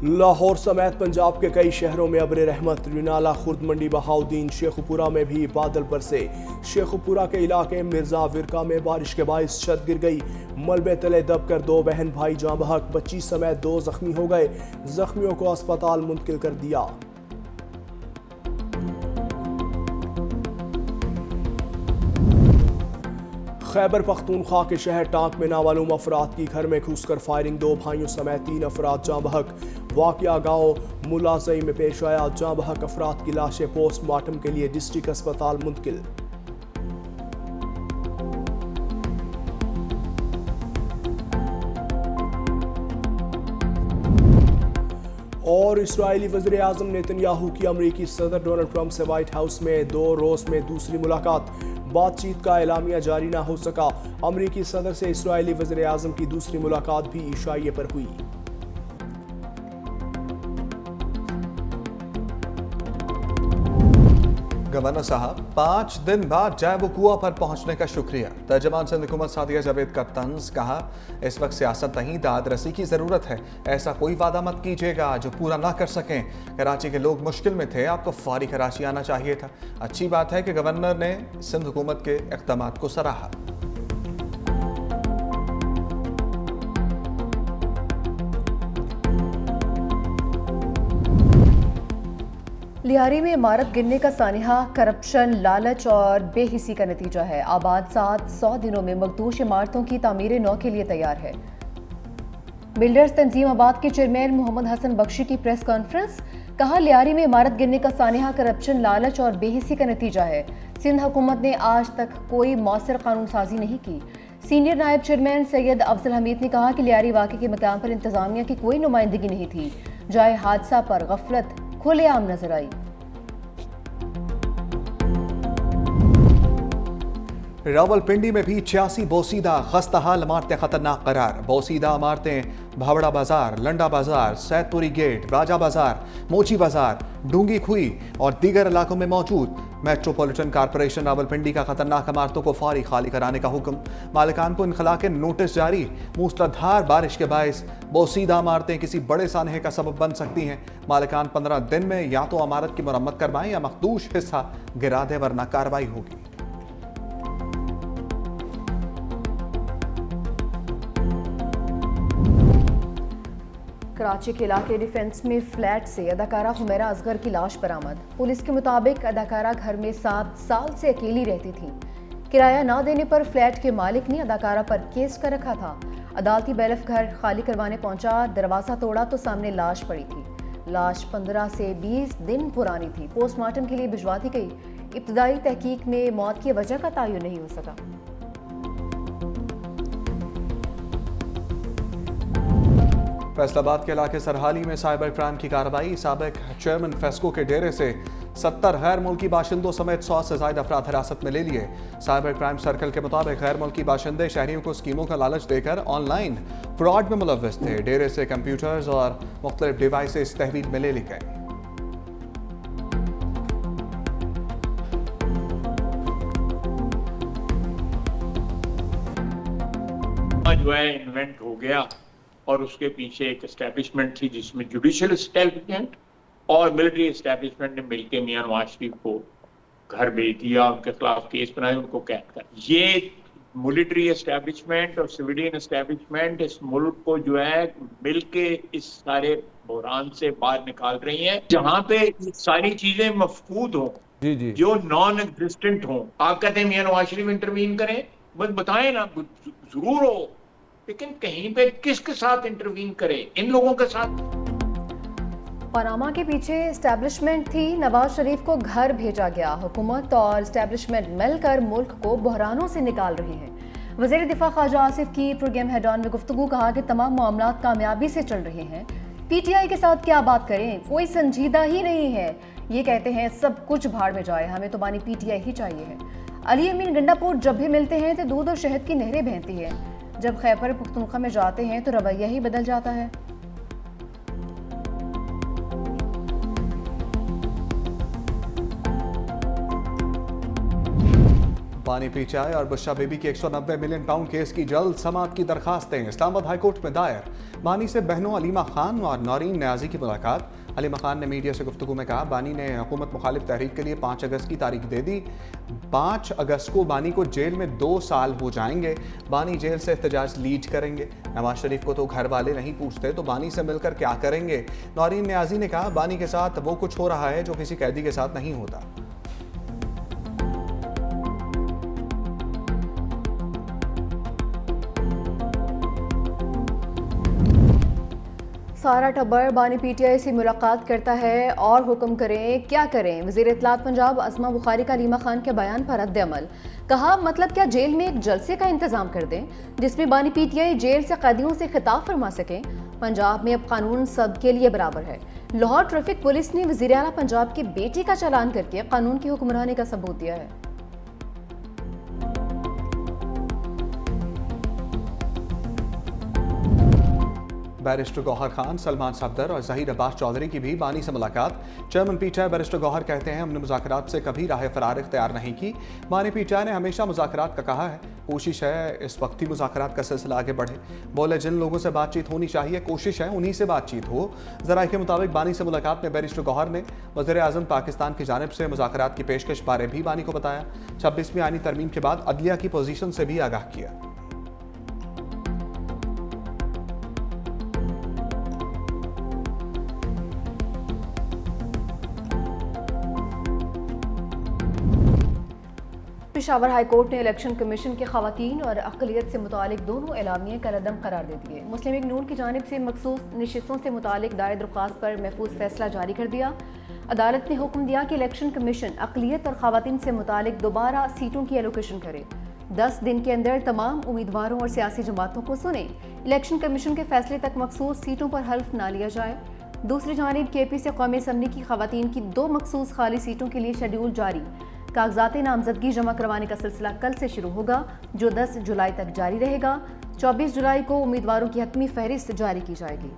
लाहौर समेत पंजाब के कई शहरों में अब्र रहमत। रिनाला, खुर्द मंडी, बहाउद्दीन, शेखुपुरा में भी बादल बरसे। शेखुपुरा के इलाके मिर्जा विरका में बारिश के बाइस छत गिर गई। मलबे तले दबकर 2 बहन भाई जाँ बहक, बच्ची समेत 2 जख्मी हो गए। जख्मियों को अस्पताल मुंतकिल कर दिया। खैबर पख्तूनख्वा के शहर टांक में नामालूम अफराद की घर में घुसकर फायरिंग, 2 भाइयों समेत 3 अफराद जाँ बहक। वाक़या गाँव मुलाजई में पेश आया। जाँ बहक अफराद की लाशें पोस्टमार्टम के लिए डिस्ट्रिक्ट अस्पताल मुंतकिल। और इस्राएली वज़ीर आज़म नेतन्याहू की अमरीकी सदर डोनाल्ड ट्रंप से व्हाइट हाउस में 2 रोज़ में दूसरी मुलाकात। बातचीत का एलामिया जारी ना हो सका। अमरीकी सदर से इस्राएली वज़ीर आज़म की दूसरी मुलाकात भी इशाइये पर हुई। गवर्नर साहब, 5 दिन बाद जैवकुआ पर पहुंचने का शुक्रिया। तर्जमान सिंध हुकूमत सादिया जावेद का तंज, कहा इस वक्त सियासत नहीं दाद रसी की जरूरत है। ऐसा कोई वादा मत कीजिएगा जो पूरा ना कर सकें। कराची के लोग मुश्किल में थे, आपको फौरी कराची आना चाहिए था। अच्छी बात है कि गवर्नर ने सिंध हुकूमत के इक़दामात को सराहा। लियारी में इमारत गिरने का सानिहा करप्शन, लालच और बेहिसी का नतीजा है। आबाद 700 दिनों में मखदूश इमारतों की तामीर नौ के लिए तैयार है। बिल्डर्स तंजीम आबाद के चेयरमैन मोहम्मद हसन बख्शी की प्रेस कॉन्फ्रेंस, कहा लियारी में इमारत गिरने का सानिहा करप्शन, लालच और बेहिसी का नतीजा है। सिंध हुकूमत ने आज तक कोई मौसर कानून साजी नहीं की। सीनियर नायब चेयरमैन सैयद अफजल हमीद ने कहा कि लियारी वाक़े के मकाम पर इंतजामिया की कोई नुमाइंदगी नहीं थी। जाए हादसा पर गफलत खुलेआम नजर आई। रावलपिंडी में भी 86 बोसीदा खस्ताहाल इमारतें खतरनाक करार। बोसीदा इमारतें भावड़ा बाजार, लंडा बाजार, सैदपुरी गेट, राजा बाजार, मोची बाजार, डूंगी खुई और दीगर इलाकों में मौजूद। मेट्रोपॉलिटन कॉरपोरेशन रावलपिंडी का खतरनाक इमारतों को फौरी खाली कराने का हुक्म। मालिकान को इनखला के नोटिस जारी। मूसलाधार बारिश के बायस बोसीदा इमारतें किसी बड़े सानहे का सबब बन सकती हैं। मालिकान 15 दिन में या तो इमारत की मरम्मत करवाएं या मखदूश हिस्सा गिरा दें, वरना कार्रवाई होगी। कराची के इलाके डिफेंस में फ्लैट से अदाकारा हुमैरा असगर की लाश बरामद। पुलिस के मुताबिक अदाकारा घर में 7 साल से अकेली रहती थी। किराया ना देने पर फ्लैट के मालिक ने अदाकारा पर केस कर रखा था। अदालती बैलफ घर खाली करवाने पहुंचा, दरवाजा तोड़ा तो सामने लाश पड़ी थी। लाश 15 से 20 दिन पुरानी थी। पोस्टमार्टम के लिए भिजवा दी गई। इब्तदाई तहकीक में मौत की वजह का तयन नहीं हो सका। फैसलाबाद के इलाके सरहाली में साइबर क्राइम की कार्रवाई। साबिक चेयरमैन फेस्को के डेरे से 70 गैर मुल्की बाशिंदों समेत 100 से ज्यादा अफराद हिरासत में ले लिए। साइबर क्राइम सर्कल के मुताबिक गैर मुल्की बाशिंदे शहरियों को स्कीमों का लालच देकर ऑनलाइन फ्रॉड में मुलव्वस थे। डेरे से कंप्यूटर्स और मुख्तलिफ डिवाइसेस तहवील में ले ली गए। जो है इन्वेंट हो गया और उसके पीछे एक एस्टेब्लिशमेंट थी जिसमें जुडिशियल एस्टेब्लिशमेंट और मिलिट्री एस्टेब्लिशमेंट ने मिलकर मियां नवाज शरीफ को घर भेज दिया, उनके खिलाफ केस बनाए, उनको कैद कर। ये मिलिट्री एस्टेब्लिशमेंट और सिविलियन एस्टेब्लिशमेंट इस मुल्क को जो है मिलके इस सारे बहरान से बाहर निकाल रही हैं, जहां पे सारी चीजें मफकूद हों, जो नॉन एग्जिस्टेंट हों। आप कहते हैं मियां नवाज शरीफ इंटरवीन करें, बस बताएं ना, जरूर हो, लेकिन कहीं पे किसके साथ इंटरवीन करें? इन लोगों के साथ। पनामा के पीछे एस्टेब्लिशमेंट थी। नवाज शरीफ को घर भेजा गया। हुकूमत और एस्टेब्लिशमेंट मिलकर मुल्क को बहरानों से निकाल रहे हैं। वज़ीर दिफा ख्वाजा आसिफ की प्रोग्राम हेड ऑन में गुफ्तगू, कहा कि तमाम मामलात कामयाबी से चल रहे हैं। पीटीआई के साथ क्या बात करें, कोई संजीदा ही नहीं है। ये कहते हैं सब कुछ भाड़ में जाए, हमें तो बानी पीटीआई ही चाहिए है। अली अमीन गंडापुर जब भी मिलते हैं तो दूध और शहद की नहरें बहती हैं। जब खैबर पख्तूनख्वा में जाते हैं तो रवैया ही बदल जाता है। बानी पीटीआई और बुशरा बीबी की 190 मिलियन पाउंड केस की जल्द समाअत की दरखास्तें इस्लामाबाद हाईकोर्ट में दायर। बानी से बहनों अलीमा खान और नौरीन न्याजी की मुलाकात। अलीमा खान ने मीडिया से गुफ्तगू में कहा, बानी ने हुकूमत मुखालिफ तहरीक के लिए 5 अगस्त की तारीख दे दी। 5 अगस्त को बानी को जेल में 2 साल हो जाएंगे। बानी जेल से एहतजाज लीड करेंगे। नवाज शरीफ को तो घर वाले नहीं पूछते, तो बानी से मिलकर क्या करेंगे। नौरीन न्याजी ने कहा, बानी के साथ वो कुछ हो रहा है जो किसी कैदी के साथ नहीं होता। सारा टब्बर बानी पीटीआई से मुलाकात करता है और हुक्म करें क्या करें। वज़ीर इत्तलात पंजाब अस्मा बुखारी का अलीमा खान के बयान पर रद्द-ए-अमल। कहा, मतलब क्या जेल में एक जलसे का इंतजाम कर दें जिसमें बानी पीटीआई जेल से कैदियों से खिताब फरमा सकें। पंजाब में अब कानून सबके लिए बराबर है। लाहौर ट्रैफिक पुलिस ने वज़ीर आला पंजाब की बेटी का चालान करके कानून की हुक्मरानी का सबूत दिया है। बैरिस्टर गौहर खान, सलमान सफदर और ज़हीर अब्बास चौधरी की भी बानी से मुलाकात। चेयरमैन पीटीआई बैरिस्टर गौहर कहते हैं, हमने मुज़ाकरात से कभी राह फरार इख्तियार नहीं की। बानी पीटीआई ने हमेशा मुज़ाकरात का कहा है। कोशिश है इस वक्त ही मुज़ाकरात का सिलसिला आगे बढ़े। बोले, जिन लोगों से बातचीत होनी चाहिए कोशिश है उन्हीं से बातचीत हो। ज़राए के मुताबिक बानी से मुलाकात में बैरिस्टर गौहर ने वज़ीर आज़म पाकिस्तान की जानिब से मुज़ाकरात की पेशकश बारे भी बानी को बताया। 26वीं आईनी तरमीम के बाद अदलिया की पोजीशन से भी आगाह किया। पेशावर हाईकोर्ट ने इलेक्शन कमीशन के खवातीन और अक़लियत से मुतालिक दोनों एलामिये कलअदम करार दे दिए। मुस्लिम लीग नून की जानिब से मखसूस नशिस्तों से मुतालिक दायर दरख्वास्त पर महफूज फैसला जारी कर दिया। अदालत ने हुक्म दिया कि इलेक्शन कमीशन अक़लियत और खवातीन से मुतालिक दोबारा सीटों की एलोकेशन करे। 10 दिन के अंदर तमाम उम्मीदवारों और सियासी जमातों को सुने। इलेक्शन कमीशन के फैसले तक मखसूस सीटों पर हल्फ ना लिया जाए। दूसरी जानिब केपी से कौमी असम्बली की खवातीन की 2 मखसूस खाली सीटों के लिए शेड्यूल जारी। कागजात नामजदगी जमा करवाने का सिलसिला कल से शुरू होगा, जो 10 जुलाई तक जारी रहेगा। 24 जुलाई को उम्मीदवारों की हतमी फहरिस्त जारी की जाएगी।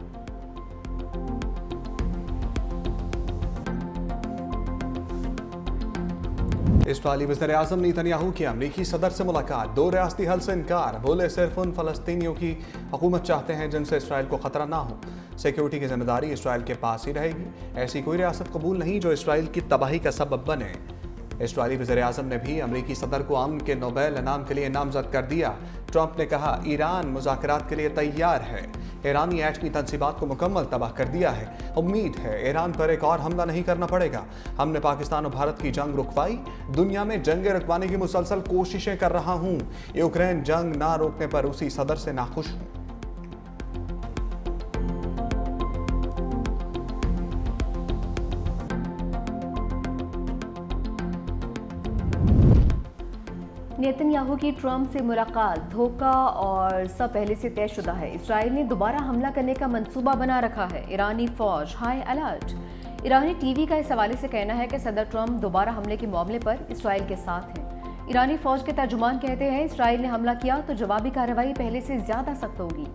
इस्राईली वज़ीर-ए-आज़म नेतन्याहू की अमरीकी सदर से मुलाकात। 2 रियासती हल से इनकार। बोले, सिर्फ उन फ़लस्तीनियों की हुकूमत चाहते हैं जिनसे इसराइल को ख़तरा ना हो। सिक्योरिटी की जिम्मेदारी इसराइल के पास ही रहेगी। ऐसी कोई रियासत कबूल नहीं जो इसराइल की तबाही का सबब बने। इस्राईली वज़ीर-ए-आज़म ने भी अमरीकी सदर को अमन के नोबेल इनाम के लिए नामजद कर दिया। ट्रंप ने कहा, ईरान मुज़ाकरात के लिए तैयार है। ईरानी एटमी तंसीबात को मुकम्मल तबाह कर दिया है। उम्मीद है ईरान पर एक और हमला नहीं करना पड़ेगा। हमने पाकिस्तान और भारत की जंग रुकवाई। दुनिया में जंगें रुकवाने की मुसलसल कोशिशें कर रहा हूँ। यूक्रेन जंग ना रोकने पर रूसी सदर से नाखुश हूँ। नेतन्याहू की ट्रंप से मुलाकात धोखा और सब पहले से तयशुदा है। इसराइल ने दोबारा हमला करने का मंसूबा बना रखा है। ईरानी फौज हाई अलर्ट। ईरानी टीवी का इस हवाले से कहना है कि सदर ट्रंप दोबारा हमले के मामले पर इसराइल के साथ हैं। ईरानी फौज के तर्जुमान कहते हैं, इसराइल ने हमला किया तो जवाबी कार्रवाई पहले से ज्यादा सख्त होगी।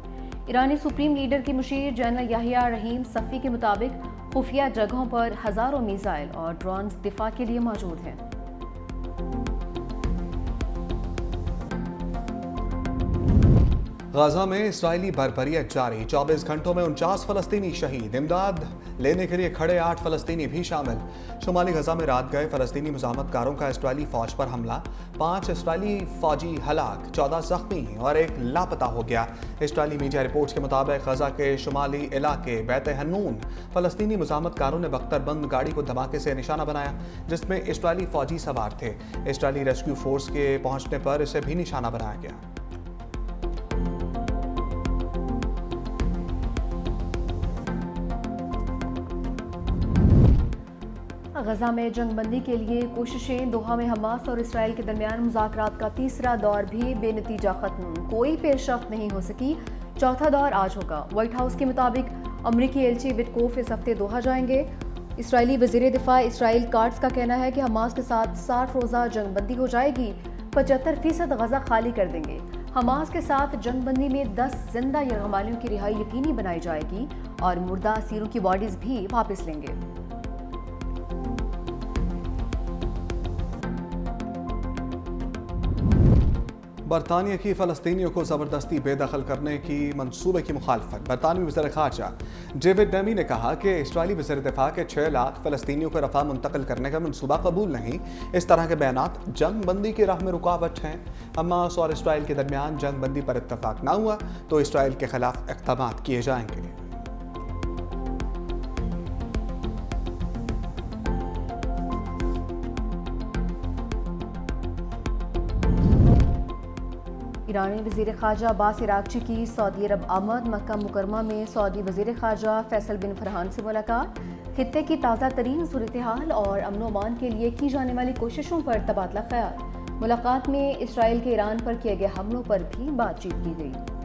ईरानी सुप्रीम लीडर की मुशीर जनरल याहिया रहीम सफ़ी के मुताबिक खुफिया जगहों पर हजारों मिसाइल और ड्रोन्स दिफा के लिए मौजूद हैं। गाजा में इसराइली बर्बरियत जारी। 24 घंटों में 49 फलस्तीनी शहीद। इमदाद लेने के लिए खड़े 8 फलस्तीनी भी शामिल। शुमाली गजा में रात गए फलस्तीनी मुजामतकारों का इसराइली फौज पर हमला। 5 इसराइली फौजी हलाक, 14 जख्मी और 1 लापता हो गया। इसराइली मीडिया रिपोर्ट्स के मुताबिक गजा के शुमाली इलाके बैत हन्नून फलस्तीनी मुजामतकारों ने बख्तरबंद गाड़ी को धमाके से निशाना बनाया, जिसमें इसराइली फौजी सवार थे। इसराइली रेस्क्यू फोर्स के पहुंचने पर इसे भी निशाना बनाया गया। गजा में जंगबंदी के लिए कोशिशें। दोहा में हमास और इसराइल के दरमियान मुज़ाकरात का तीसरा दौर भी बेनतीजा खत्म। कोई पेशरफ्त नहीं हो सकी। चौथा दौर आज होगा। व्हाइट हाउस के मुताबिक अमरीकी एलची विटकोफ इस हफ्ते दोहा जाएंगे। इसराइली वज़ीर दिफा इसराइल कार्ड्स का कहना है कि हमास के साथ 60 रोज़ा जंगबंदी हो जाएगी। 75% गजा खाली कर देंगे। हमास के साथ जंगबंदी में 10 जिंदा यरगमालियों की रिहाई यकीनी बनाई जाएगी और मुर्दा असीरों की बॉडीज भी वापस लेंगे। बरतानिया की फ़लस्तीनियों को ज़बरदस्ती बेदखल करने की मंसूबे की मुखालफत। बरतानवी वज़ीर ख़ारजा डेविड नैमी ने कहा कि इस्राएली वज़ीर दिफ़ा के 6 लाख फ़लस्तीनियों को रफ़ा मुंतकिल करने का मंसूबा कबूल नहीं। इस तरह के बयानात जंग बंदी की राह में रुकावट हैं। हमास और इसराइल के दरमियान जंग बंदी पर इत्तफाक न हुआ तो इसराइल के खिलाफ इक़दामात किए जाएंगे। ईरानी वज़ीर ख़ारजा अब्बास इराक़ची की सऊदी अरब आमद। मक्का मुकरमा में सऊदी वज़ीर ख़ारजा फैसल बिन फरहान से मुलाकात। खित्ते की ताज़ा तरीन सूरत हाल और अमन व अमान के लिए की जाने वाली कोशिशों पर तबादला ख्याल। मुलाकात में इसराइल के ईरान पर किए गए हमलों पर भी बातचीत की गई।